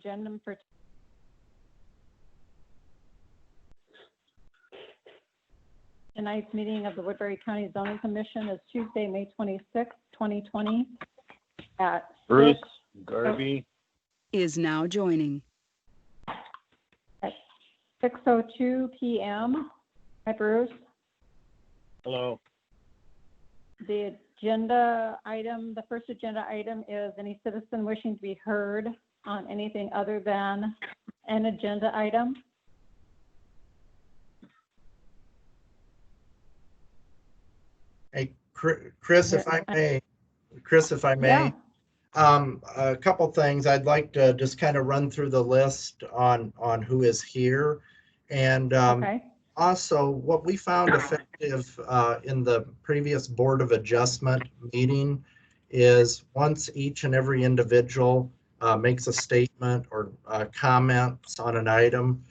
agenda for tonight's meeting of the Woodbury County Zoning Commission is Tuesday, May 26, 2020 at Bruce Garvey is now joining. 6:02 p.m. Hi, Bruce. Hello. The agenda item, the first agenda item is any citizen wishing to be heard on anything other than an agenda item. Hey, Chris, if I may, Yeah. a couple things. I'd like to just kind of run through the list on who is here. And Okay. also what we found effective in the previous Board of Adjustment meeting is once each and every individual makes a statement or comments on an item,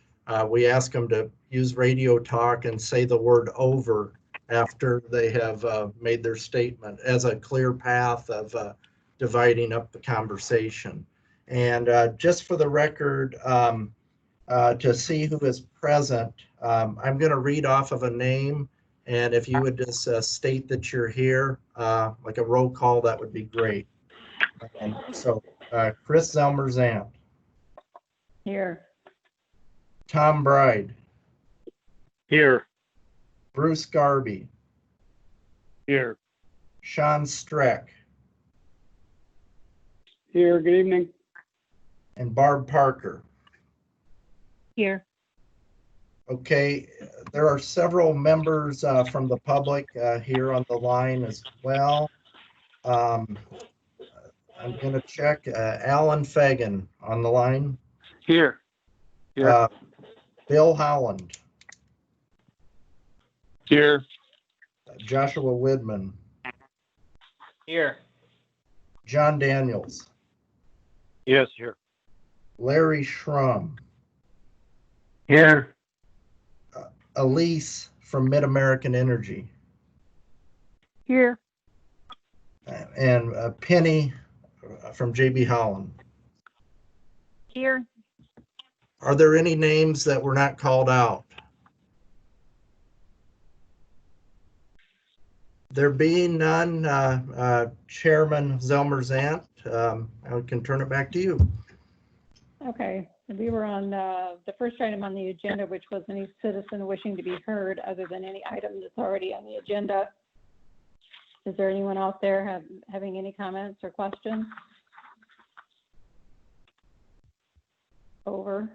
we ask them to use radio talk and say the word over after they have made their statement as a clear path of dividing up the conversation. And just for the record, to see who is present, I'm going to read off of a name, and if you would just state that you're here, like a roll call, that would be great. So Chris Zelmerzant. Here. Tom Bride. Here. Bruce Garvey. Here. Sean Streck. Here. Good evening. And Barb Parker. Here. Okay, there are several members from the public here on the line as well. I'm going to check Alan Fagan on the line. Here. Here. Bill Howland. Here. Joshua Widman. Here. John Daniels. Yes, here. Larry Schrum. Here. Elise from Mid-American Energy. Here. And Penny from JB Holland. Here. Are there any names that were not called out? There being none, Chairman Zelmerzant, I can turn it back to you. Okay. We were on the first item on the agenda, which was any citizen wishing to be heard other than any item that's already on the agenda. Is there anyone out there having any comments or questions? Over.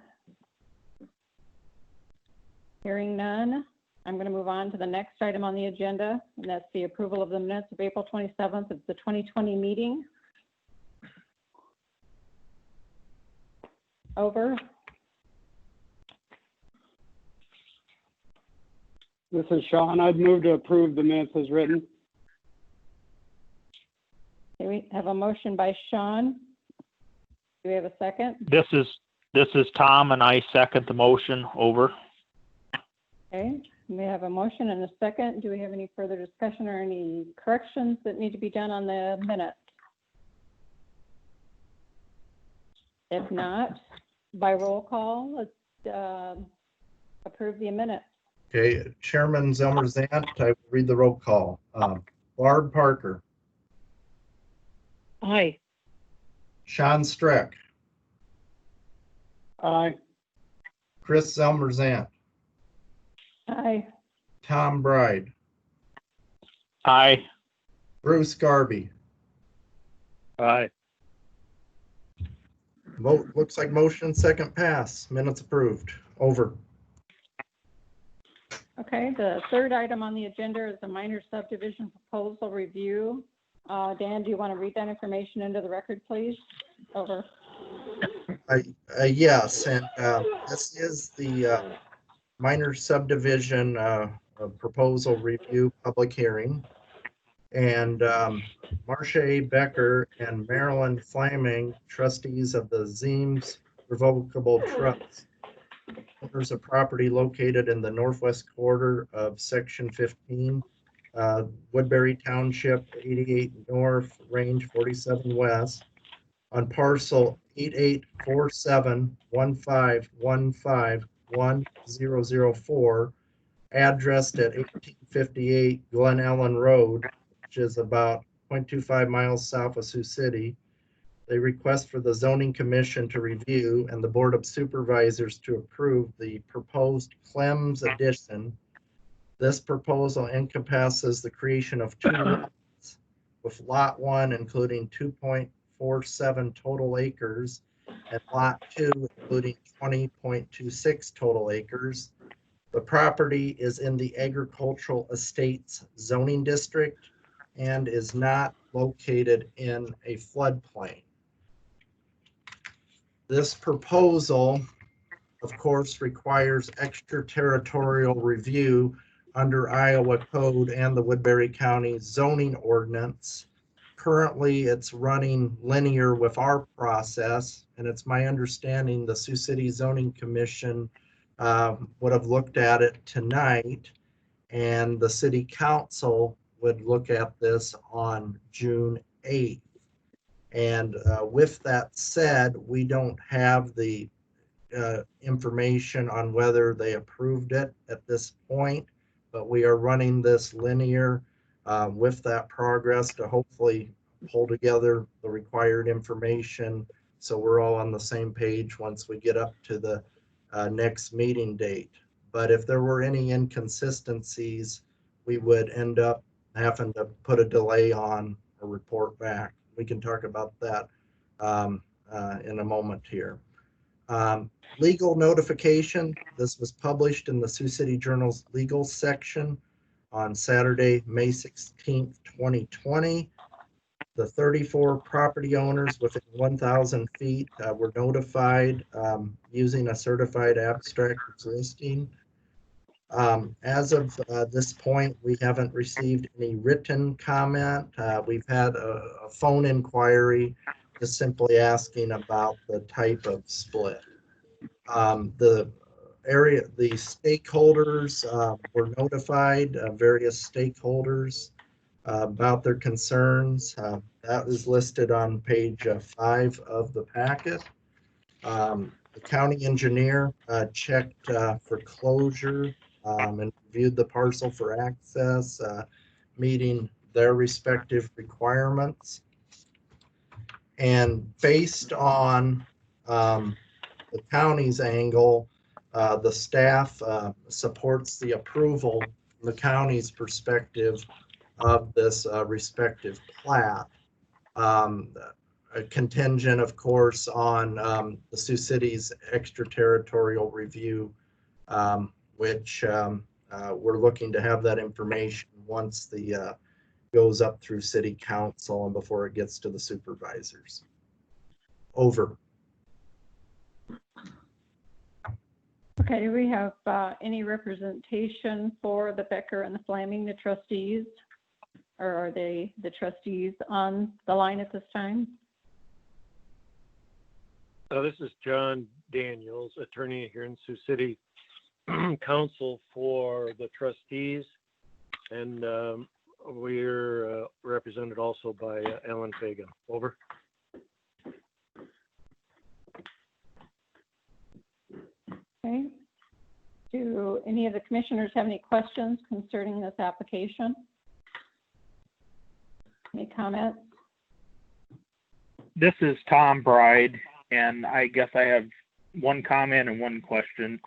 Hearing none, I'm going to move on to the next item on the agenda, and that's the approval of the minutes of April 27th of the 2020 meeting. Over. This is Sean. I'd move to approve the minutes as written. Okay, we have a motion by Sean. Do we have a second? This is Tom, and I second the motion. Over. Okay, we have a motion and a second. Do we have any further discussion or any corrections that need to be done on the minutes? If not, by roll call, let's approve the minutes. Okay, Chairman Zelmerzant, I will read the roll call. Barb Parker. Aye. Sean Streck. Aye. Chris Zelmerzant. Aye. Tom Bride. Aye. Bruce Garvey. Aye. Looks like motion second pass. Minutes approved. Over. Okay, the third item on the agenda is a minor subdivision proposal review. Dan, do you want to read that information into the record, please? Over. Yes, and this is the minor subdivision proposal review public hearing. And Marcia A. Becker and Marilyn Flaming, trustees of the Zeems Revocable Trust, owners of property located in the northwest quarter of Section 15, Woodbury Township, 88 North, Range 47 West, on parcel 884715151004, addressed at 1858 Glen Ellen Road, which is about 0.25 miles south of Sioux City. They request for the zoning commission to review and the board of supervisors to approve the proposed Clem's addition. This proposal encompasses the creation of 2 lots, with lot 1 including 2.47 total acres and lot 2 including 20.26 total acres. The property is in the agricultural estates zoning district and is not located in a floodplain. This proposal, of course, requires extraterritorial review under Iowa Code and the Woodbury County zoning ordinance. Currently, it's running linear with our process, and it's my understanding the Sioux City Zoning Commission would have looked at it tonight, and the city council would look at this on June 8th. And with that said, we don't have the information on whether they approved it at this point, but we are running this linear with that progress to hopefully pull together the required information so we're all on the same page once we get up to the next meeting date. But if there were any inconsistencies, we would end up having to put a delay on a report back. We can talk about that in a moment here. Legal notification. This was published in the Sioux City Journal's legal section on Saturday, May 16th, 2020. The 34 property owners within 1,000 feet were notified using a certified abstract listing. As of this point, we haven't received any written comment. We've had a phone inquiry just simply asking about the type of split. The stakeholders were notified, various stakeholders about their concerns. That is listed on page 5 of the packet. The county engineer checked for closure and reviewed the parcel for access, meeting their respective requirements. And based on the county's angle, the staff supports the approval from the county's perspective of this respective plat. A contingent, of course, on the Sioux City's extraterritorial review, which we're looking to have that information once the goes up through city council and before it gets to the supervisors. Over. Okay, do we have any representation for the Becker and the Flaming, the trustees? Or are they the trustees on the line at this time? This is John Daniels, attorney here in Sioux City, counsel for the trustees, and we're represented also by Alan Fagan. Over. Okay. Do any of the commissioners have any questions concerning this application? Any comments? This is Tom Bride, and I guess I have one comment and one question.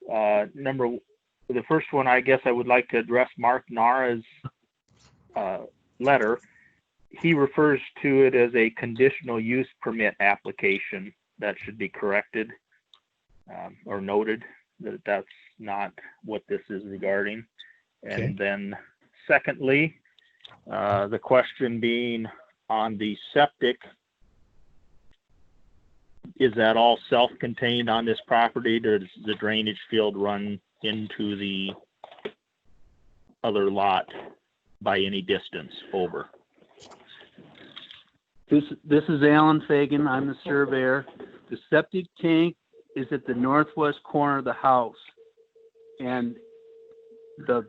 The first one, I guess I would like to address Mark Nara's letter. He refers to it as a conditional use permit application. That should be corrected or noted that that's not what this is regarding. Okay. And then secondly, the question being on the septic, is that all self-contained on this property? Does the drainage field run into the other lot by any distance? Over. This is Alan Fagan. I'm the surveyor. The septic tank is at the northwest corner of the house, and the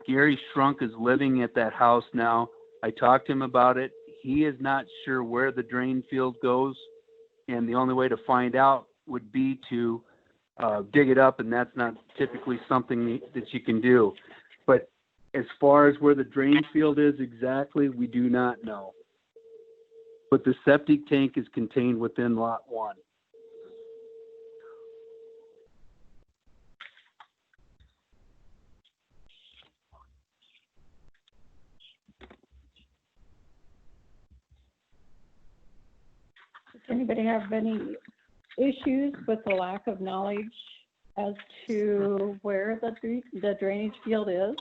Gary Shrunk is living at that house now. I talked to him about it. he is not sure where the drain field goes, and the only way to find out would be to dig it up, and that's not typically something that you can do. But as far as where the drain field is exactly, we do not know. But the septic tank is contained within lot 1. Does anybody have any issues with the lack of knowledge as to where the drainage field is?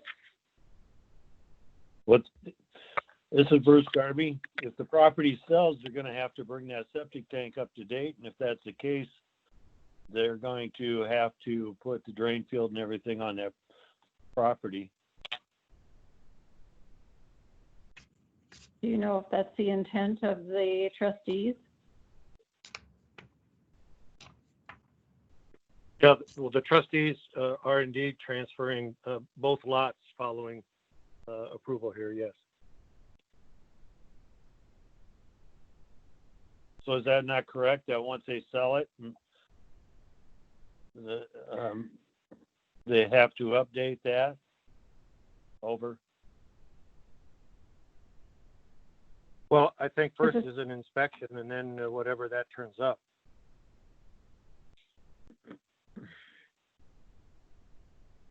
This is Bruce Garby. If the property sells, they're gonna have to bring that septic tank up to date, and if that's the case, they're going to have to put the drain field and everything on that property. Do you know if that's the intent of the trustees? Yeah, well, the trustees are indeed transferring both lots following approval here, yes. So is that not correct, that once they sell it, they have to update that? Over. Well, I think first is an inspection and then whatever that turns up.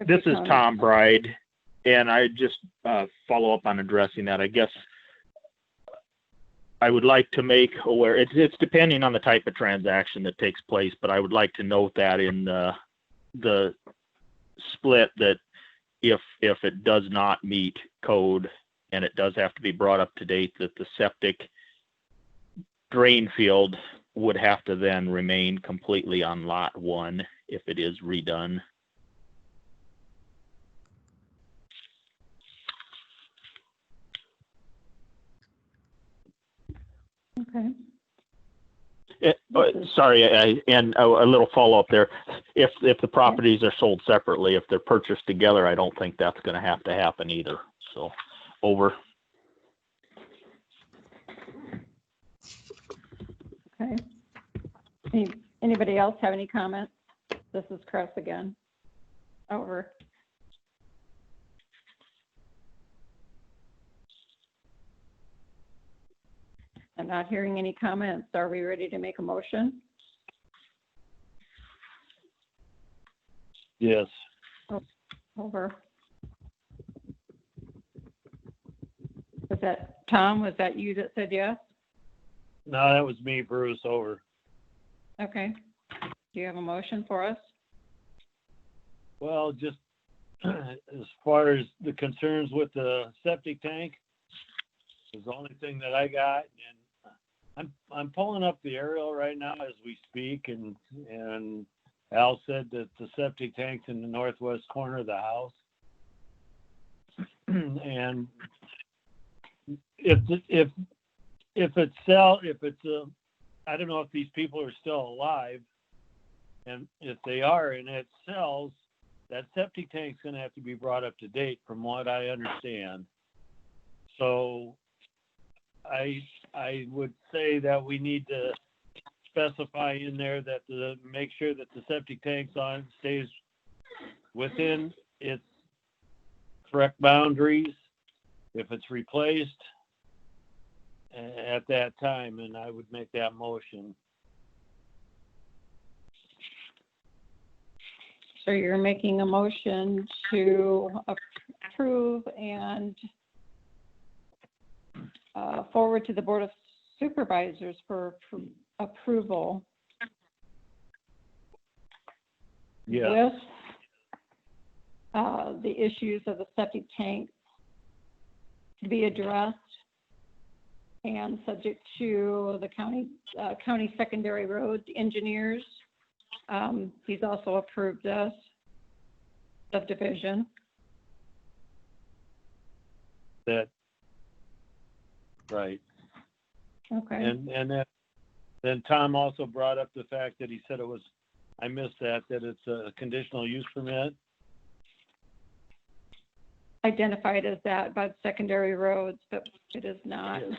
This is Tom Bride, and I just follow up on addressing that. I guess I would like to make aware, it's depending on the type of transaction that takes place, but I would like to note that in the split that if it does not meet code and it does have to be brought up to date, that the septic drain field would have to then remain completely on lot 1 if it is redone. Okay. Sorry, and a little follow-up there. If the properties are sold separately, if they're purchased together, I don't think that's going to happen either. So, over. Okay. Anybody else have any comments? This is Chris again. Over. I'm not hearing any comments. Are we ready to make a motion? Yes. Over. Was that Tom? Was that you that said yes? No, that was me, Bruce. Over. Okay. Do you have a motion for us? Well, just as far as the concerns with the septic tank, is the only thing that I got, and I'm pulling up the aerial right now as we speak, and Al said that the septic tank's in the northwest corner of the house, and if I don't know if these people are still alive, and if they are and it sells, that septic tank's going to have to be brought up to date from what I understand. So I would say that we need to specify in there that make sure that the septic tank's stays within its correct boundaries if it's replaced at that time, and I would make that motion. So you're making a motion to approve and forward to the Board of Supervisors for approval. Yeah. With the issues of the septic tank to be addressed and subject to the county secondary road engineers. He's also approved this subdivision. That right. Okay. And then Tom also brought up the fact that he said I missed that it's a conditional use permit. Identified as that by the secondary roads, but it is not. Yes.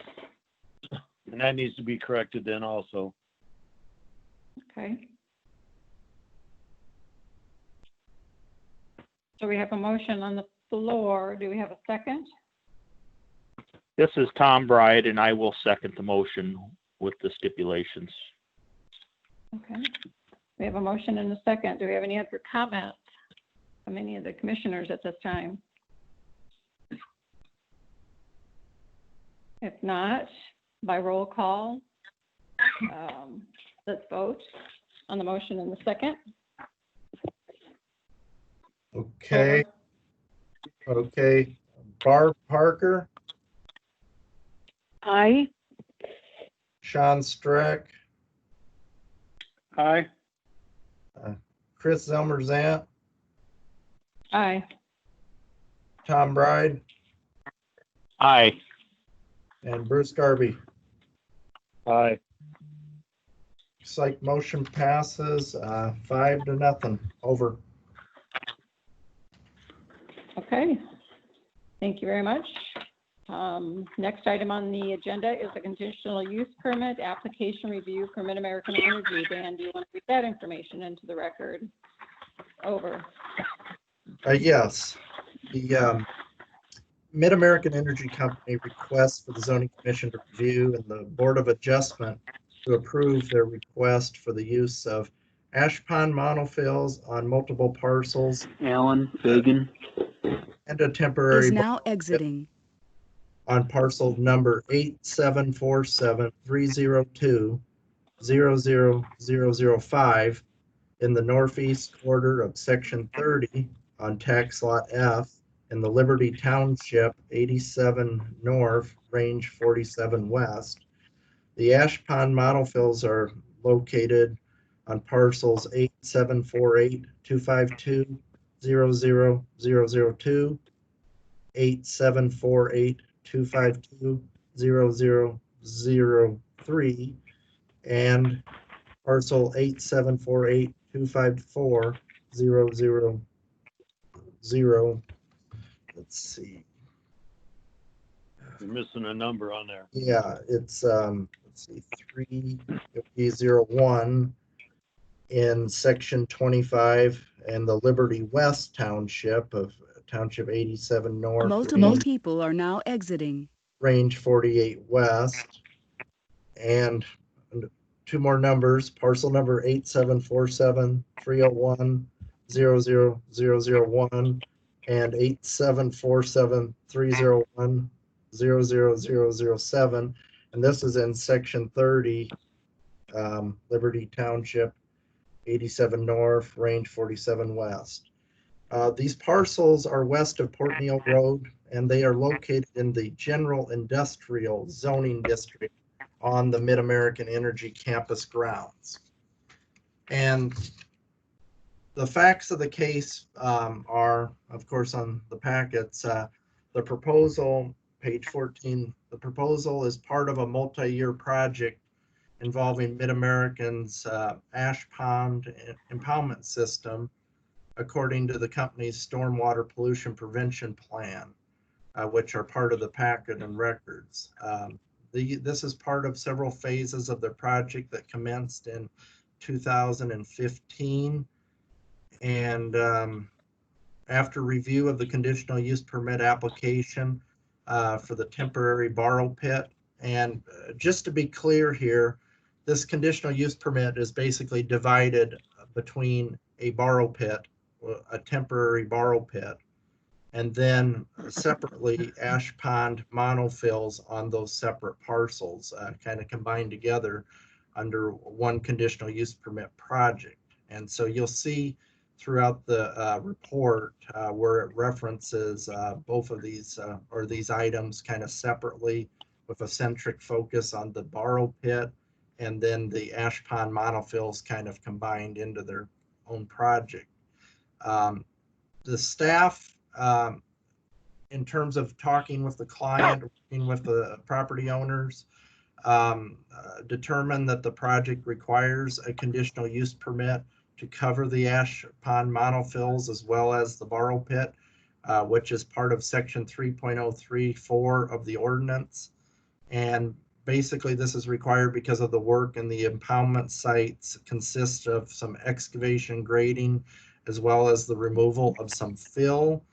And that needs to be corrected then also. Okay. So we have a motion on the floor. Do we have a second? This is Tom Bride, and I will second the motion with the stipulations. Okay. We have a motion and a second. Do we have any other comments from any of the commissioners at this time? If not, by roll call, let's vote on the motion and the second. Okay. Okay. Barb Parker, Aye. Sean Streck, Aye. Chris Zelmerzant, Aye. Tom Bride, Aye. and Bruce Garby. Aye. Looks like motion passes 5-0. Over. Okay. Thank you very much. Next item on the agenda is a conditional use permit application review for Mid-American Energy. Dan, do you want to read that information into the record? Over. Yes. The Mid-American Energy Company requests for the Zoning Commission to review and the Board of Adjustment to approve their request for the use of ash pond monofills on multiple parcels Alan Fagan. and a temporary Is now exiting. on parcel number 8747-302-00005 in the northeast quarter of section 30 on tax lot F in the Liberty Township 87 North, range 47 West. The ash pond monofills are located on parcels 8748-252-00002, 8748-252-0003, and parcel 8748-254-000. Let's see. You're missing a number on there. Yeah, it's let's see, 301 in section 25 and the Liberty West Township of Township 87 North, Multiple people are now exiting. range 48 West, and two more numbers, parcel number 8747-301-00001 and 8747-301-00007. And this is in section 30, Liberty Township, 87 North, range 47 West. These parcels are west of Port Neal Road, and they are located in the general industrial zoning district on the Mid-American Energy campus grounds. And the facts of the case are, of course, on the packets. The proposal, page 14, the proposal is part of a multi-year project involving Mid-American's ash pond impoundment system, according to the company's stormwater pollution prevention plan, which are part of the packet and records. This is part of several phases of the project that commenced in 2015. And after review of the conditional use permit application for the temporary borrow pit, and just to be clear here, this conditional use permit is basically divided between a borrow pit, a temporary borrow pit, and then separately ash pond monofills on those separate parcels, kind of combined together under one conditional use permit project. And so you'll see throughout the report where it references both of these or these items kind of separately, with a centric focus on the borrow pit, and then the ash pond monofills kind of combined into their own project. The staff, in terms of talking with the client, working with the property owners, determined that the project requires a conditional use permit to cover the ash pond monofills as well as the borrow pit, which is part of section 3.034 of the ordinance. And basically this is required because of the work, and the impoundment sites consist of some excavation grading as well as the removal of some fill.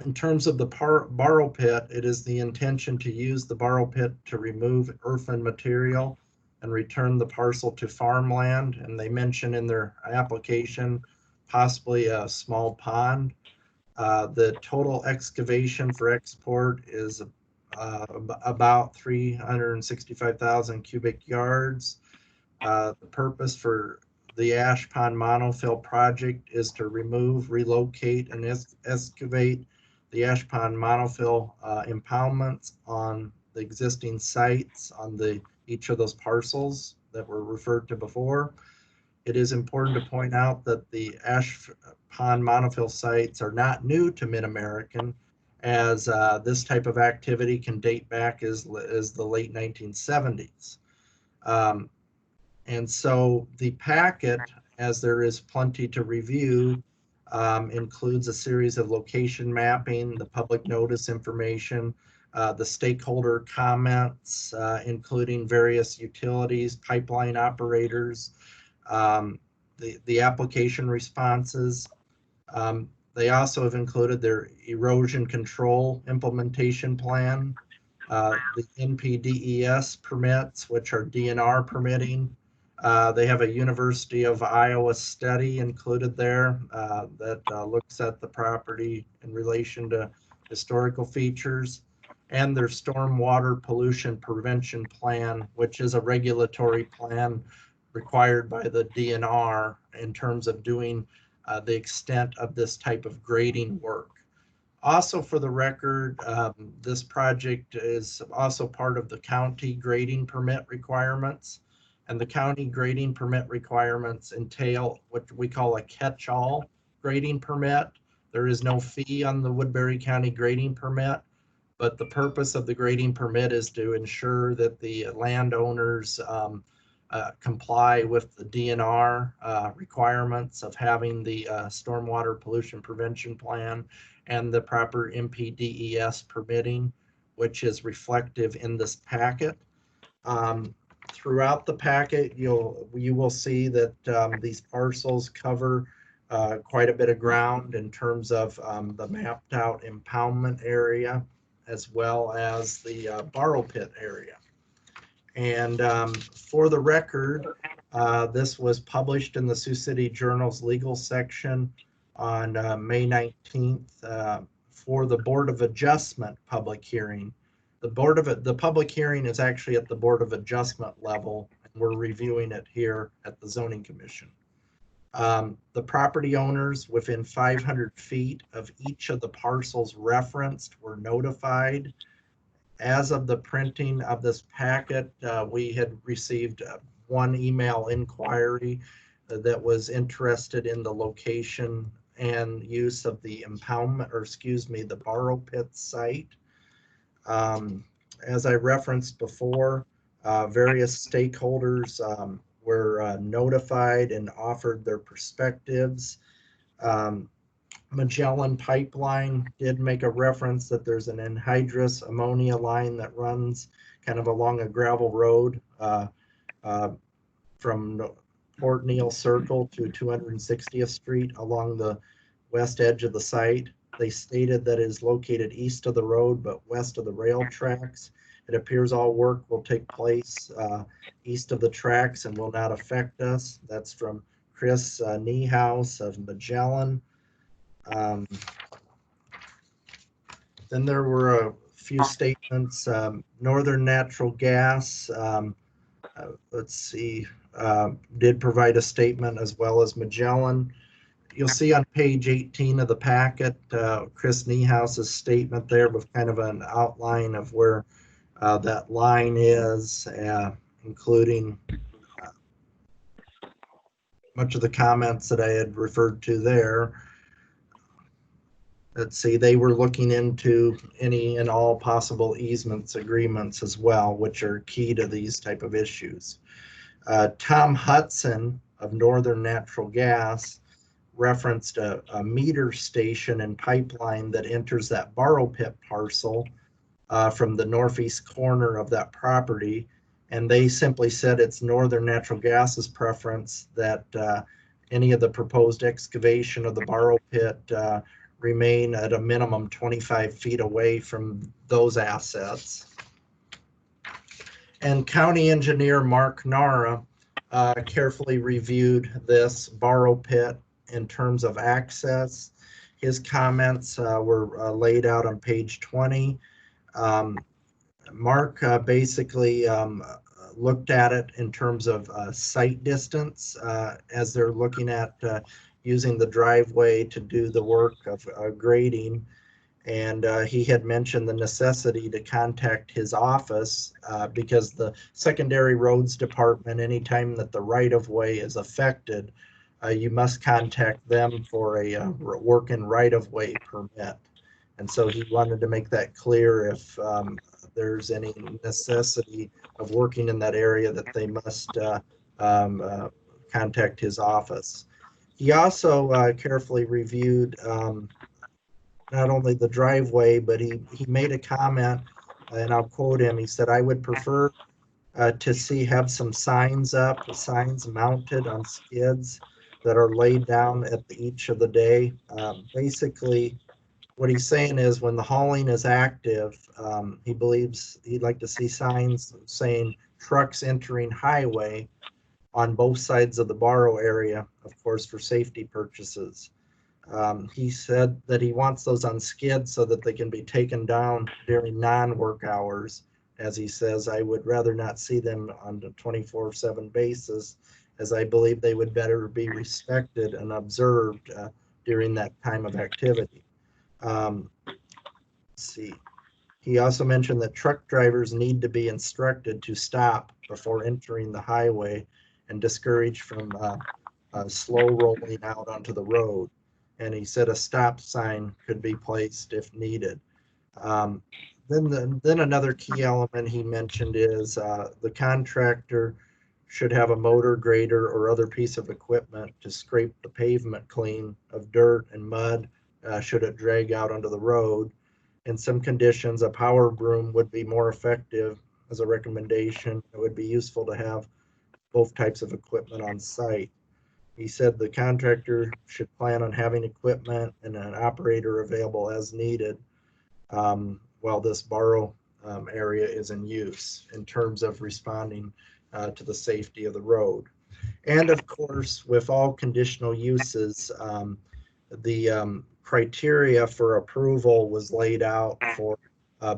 In terms of the borrow pit, it is the intention to use the borrow pit to remove earthen material and return the parcel to farmland. And they mention in their application possibly a small pond. The total excavation for export is about 365,000 cubic yards. The purpose for the Ash Pond Monofill project is to remove, relocate, and excavate the Ash Pond Monofill impoundments on the existing sites on each of those parcels that were referred to before. It is important to point out that the Ash Pond Monofill sites are not new to Mid-American, as this type of activity can date back as the late 1970s. And so the packet, as there is plenty to review, includes a series of location mapping, the public notice information, the stakeholder comments, including various utilities, pipeline operators, the application responses. They also have included their erosion control implementation plan, the NPDES permits, which are DNR permitting. They have a University of Iowa study included there that looks at the property in relation to historical features, and their stormwater pollution prevention plan, which is a regulatory plan required by the DNR in terms of doing the extent of this type of grading work. Also, for the record, this project is also part of the county grading permit requirements. And the county grading permit requirements entail what we call a catch-all grading permit. There is no fee on the Woodbury County grading permit, but the purpose of the grading permit is to ensure that the landowners comply with the DNR requirements of having the stormwater pollution prevention plan and the proper NPDES permitting, which is reflective in this packet. Throughout the packet, you will see that these parcels cover quite a bit of ground in terms of the mapped out impoundment area, as well as the borrow pit area. And for the record, this was published in the Sioux City Journal's legal section on May 19th for the Board of Adjustment public hearing. The public hearing is actually at the Board of Adjustment level, and we're reviewing it here at the Zoning Commission. The property owners within 500 feet of each of the parcels referenced were notified. As of the printing of this packet, we had received one email inquiry that was interested in the location and use of the impoundment, or excuse me, the borrow pit site. As I referenced before, various stakeholders were notified and offered their perspectives. Magellan Pipeline did make a reference that there's an anhydrous ammonia line that runs kind of along a gravel road from Port Neal Circle to 260th Street along the west edge of the site. They stated that it is located east of the road but west of the rail tracks. It appears all work will take place east of the tracks and will not affect us. That's from Chris Niehaus of Magellan. Then there were a few statements. Northern Natural Gas, let's see, did provide a statement, as well as Magellan. You'll see on page 18 of the packet, Chris Niehaus's statement there with kind of an outline of where that line is, including much of the comments that I had referred to there. Let's see, they were looking into any and all possible easements agreements as well, which are key to these type of issues. Tom Hudson of Northern Natural Gas referenced a meter station and pipeline that enters that borrow pit parcel from the northeast corner of that property. And they simply said it's Northern Natural Gas's preference that any of the proposed excavation of the borrow pit remain at a minimum 25 feet away from those assets. And County Engineer Mark Nara carefully reviewed this borrow pit in terms of access. His comments were laid out on page 20. Mark basically looked at it in terms of site distance as they're looking at using the driveway to do the work of grading. And he had mentioned the necessity to contact his office because the secondary roads department, anytime that the right-of-way is affected, you must contact them for a work in right-of-way permit. And so he wanted to make that clear if there's any necessity of working in that area that they must contact his office. He also carefully reviewed not only the driveway, but he made a comment, and I'll quote him. He said, "I would prefer to have some signs up, signs mounted on skids that are laid down at each of the day." Basically, what he's saying is when the hauling is active, he believes he'd like to see signs saying trucks entering highway on both sides of the borrow area, of course, for safety purposes. He said that he wants those on skids so that they can be taken down during non-work hours. As he says, I would rather not see them on a 24/7 basis, as I believe they would better be respected and observed during that time of activity. Let's see. He also mentioned that truck drivers need to be instructed to stop before entering the highway and discouraged from slow rolling out onto the road. And he said a stop sign could be placed if needed. Then another key element he mentioned is the contractor should have a motor grader or other piece of equipment to scrape the pavement clean of dirt and mud should it drag out onto the road. In some conditions, a power broom would be more effective as a recommendation. It would be useful to have both types of equipment on site. He said the contractor should plan on having equipment and an operator available as needed while this borrow area is in use in terms of responding to the safety of the road. And of course, with all conditional uses, the criteria for approval was laid out for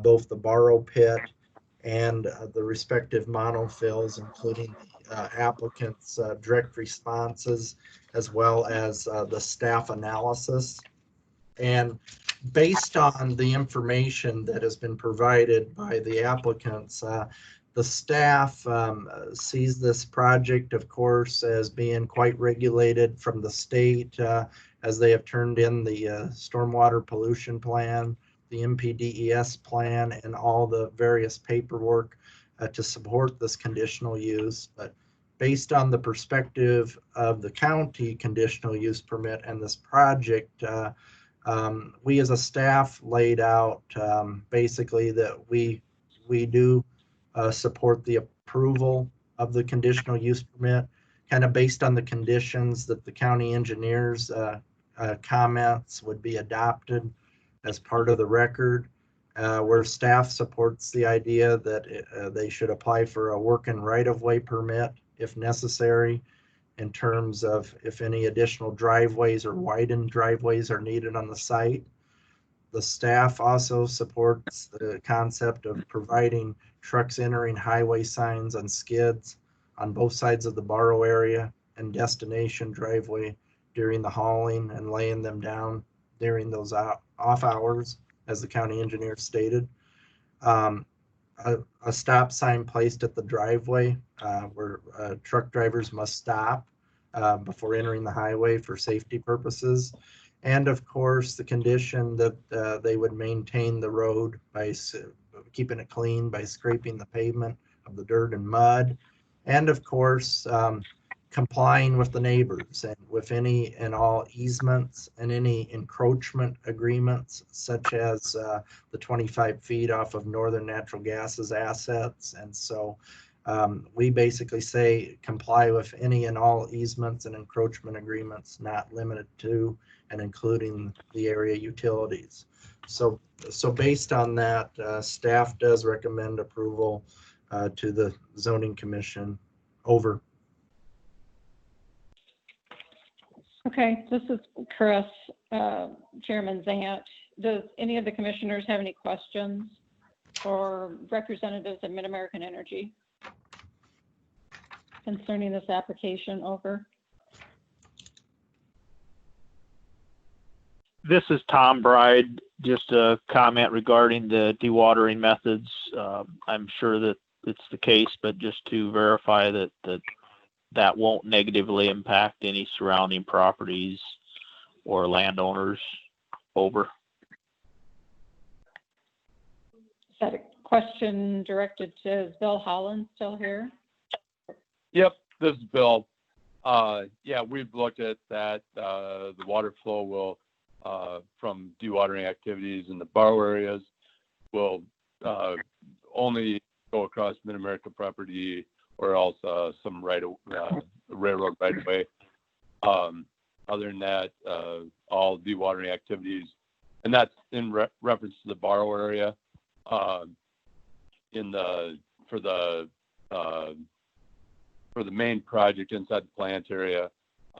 both the borrow pit and the respective monofills, including the applicant's direct responses, as well as the staff analysis. And based on the information that has been provided by the applicants, the staff sees this project, of course, as being quite regulated from the state, as they have turned in the stormwater pollution plan, the MPDES plan, and all the various paperwork to support this conditional use. But based on the perspective of the county conditional use permit and this project, we as a staff laid out basically that we do support the approval of the conditional use permit, kind of based on the conditions that the county engineers comments would be adopted as part of the record, where staff supports the idea that they should apply for a work in right-of-way permit if necessary, in terms of if any additional driveways or widened driveways are needed on the site. The staff also supports the concept of providing trucks entering highway signs on skids on both sides of the borrow area and destination driveway during the hauling and laying them down during those off hours, as the county engineer stated. A stop sign placed at the driveway where truck drivers must stop before entering the highway for safety purposes. And of course, the condition that they would maintain the road by keeping it clean, by scraping the pavement of the dirt and mud. And of course, complying with the neighbors and with any and all easements and any encroachment agreements, such as the 25 feet off of Northern Natural Gas's assets. And so we basically say comply with any and all easements and encroachment agreements, not limited to and including the area utilities. So based on that, staff does recommend approval to the zoning commission. Over. Okay, this is Chris, Chairman Zant. Does any of the commissioners have any questions or representatives of Mid-American Energy concerning this application? Over. This is Tom Bride. Just a comment regarding the dewatering methods. I'm sure that it's the case, but just to verify that won't negatively impact any surrounding properties or landowners. Over. Is that a question directed to Bill Holland still here? Yep, this is Bill. Yeah, we've looked at that. The water flow will, from dewatering activities in the borrow areas, will only go across Mid-America property or else some railroad right of way. Other than that, all dewatering activities, and that's in reference to the borrow area. For the main project inside the plant area,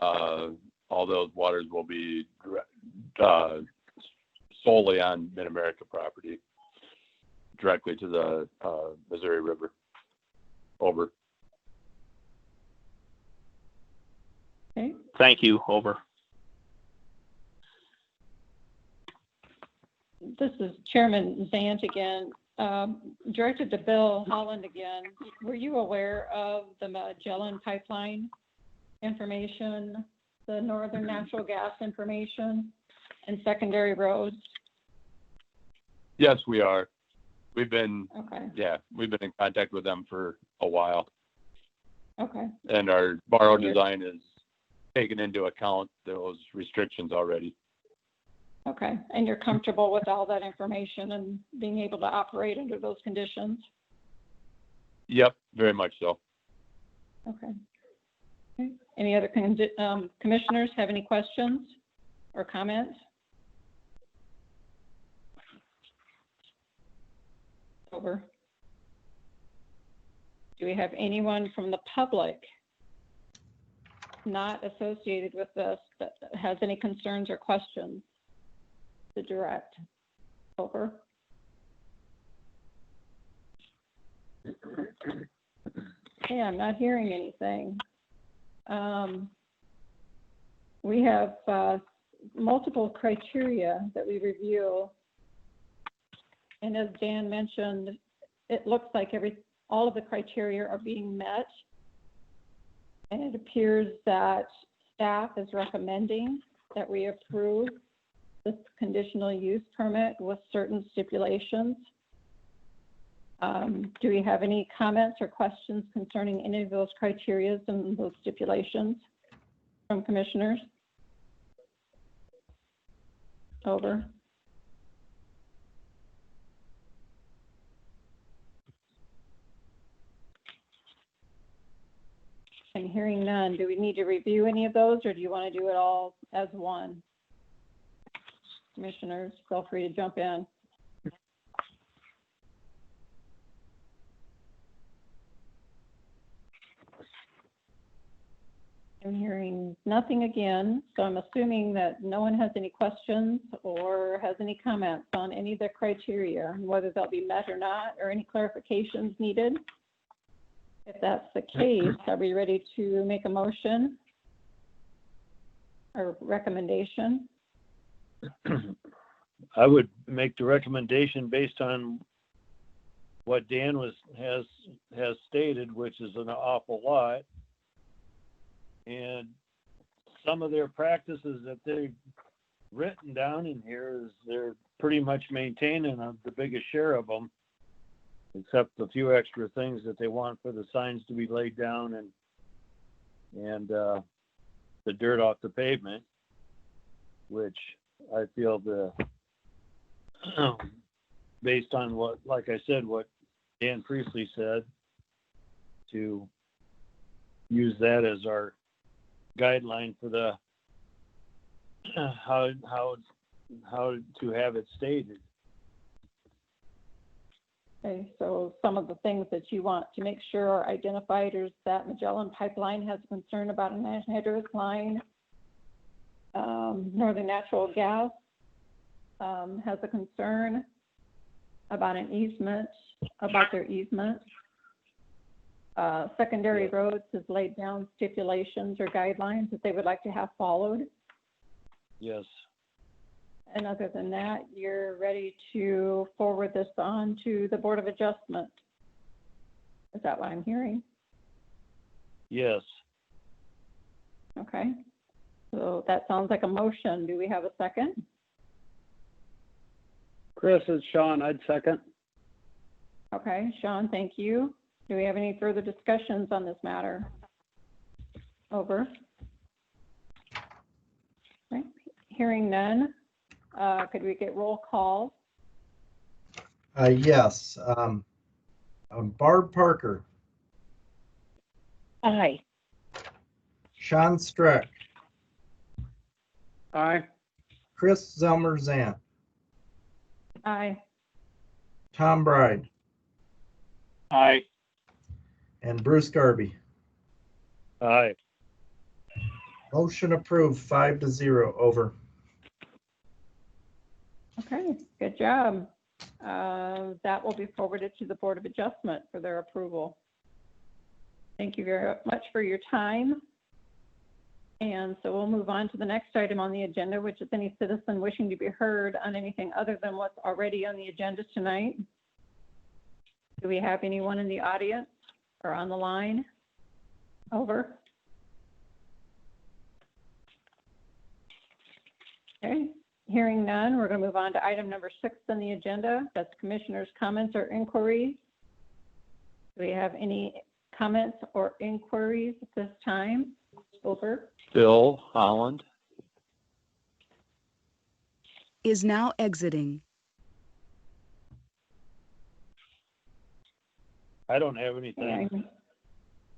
all those waters will be solely on Mid-America property, directly to the Missouri River. Over. Okay. Thank you. Over. This is Chairman Zant again. Directed to Bill Holland again. Were you aware of the Magellan pipeline information, the Northern Natural Gas information, and secondary roads? Yes, we are. We've been Okay. Yeah, we've been in contact with them for a while, Okay. and our borrow design is taken into account those restrictions already. Okay. And you're comfortable with all that information and being able to operate under those conditions? Yep, very much so. Okay. Okay. Any other commissioners have any questions or comments? Over. Do we have anyone from the public not associated with this that has any concerns or questions to direct? Over. Okay, I'm not hearing anything. We have multiple criteria that we review. And as Dan mentioned, it looks like all of the criteria are being met. And it appears that staff is recommending that we approve this conditional use permit with certain stipulations. Do we have any comments or questions concerning any of those criteria and those stipulations from commissioners? Over. I'm hearing none. Do we need to review any of those, or do you want to do it all as one? Commissioners, feel free to jump in. I'm hearing nothing again, so I'm assuming that no one has any questions or has any comments on any of the criteria, whether they'll be met or not, or any clarifications needed. If that's the case, are we ready to make a motion or recommendation? I would make the recommendation based on what Dan has stated, which is an awful lot. And some of their practices that they've written down in here is they're pretty much maintaining the biggest share of them, except the few extra things that they want for the signs to be laid down and and the dirt off the pavement, which I feel based on what, like I said, what Dan Priestley said, to use that as our guideline for the how to have it stated. Okay, so some of the things that you want to make sure are identified is that Magellan Pipeline has a concern about an anhydrous line. Northern Natural Gas has a concern about an easement, about their easement. Secondary Roads has laid down stipulations or guidelines that they would like to have followed. Yes. And other than that, you're ready to forward this on to the Board of Adjustment. Is that what I'm hearing? Yes. Okay. So that sounds like a motion. Do we have a second? Chris, it's Sean. I'd second. Okay, Sean, thank you. Do we have any further discussions on this matter? Over. Okay. Hearing none. Could we get roll call? Yes. Barb Parker, Aye. Sean Streck, Aye. Chris Zelmer-Zant, Aye. Tom Bride, Aye. and Bruce Garby. Aye. Motion approved, 5-0. Over. Okay, good job. That will be forwarded to the Board of Adjustment for their approval. Thank you very much for your time. And so we'll move on to the next item on the agenda, which is any citizen wishing to be heard on anything other than what's already on the agenda tonight. Do we have anyone in the audience or on the line? Over. Okay, hearing none, we're going to move on to item number 6 on the agenda. That's commissioners' comments or inquiries. Do we have any comments or inquiries at this time? Over. Bill Holland. Is now exiting. I don't have anything. Okay,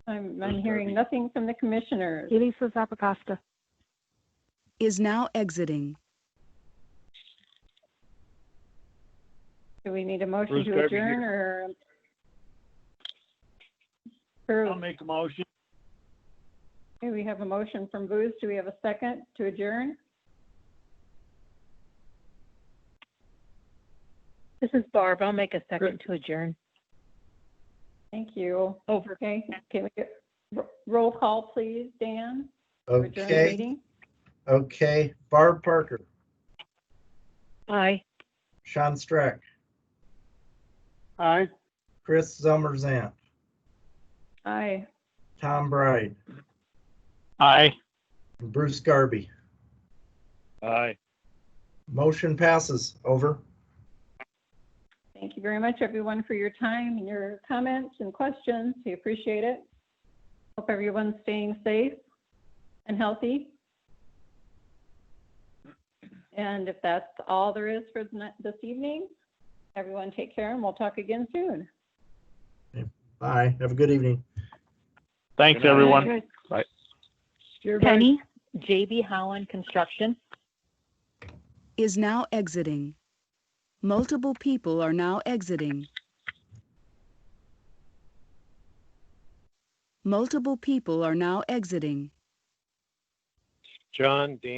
I'm hearing nothing from the commissioners. Elisa Zappacosta. Is now exiting. Do we need a motion Bruce to Garvey adjourn or? I'll make a motion. Okay, we have a motion from Bruce. Do we have a second to adjourn? This is Barb. I'll make a second to adjourn. Thank you. Over. Okay, can we get roll call, please, Dan? To adjourn the Okay. meeting? Okay. Barb Parker, Aye. Sean Streck, Aye. Chris Zelmer-Zant, Aye. Tom Bride, Aye. and Bruce Garby. Aye. Motion passes. Over. Thank you very much, everyone, for your time and your comments and questions. We appreciate it. Hope everyone's staying safe and healthy. And if that's all there is for this evening, everyone take care and we'll talk again soon. Bye. Have a good evening. Thanks, Good night. everyone. Penny, JB Holland Construction. Is now exiting. Multiple people are now exiting. Multiple people are now exiting. John, Dan.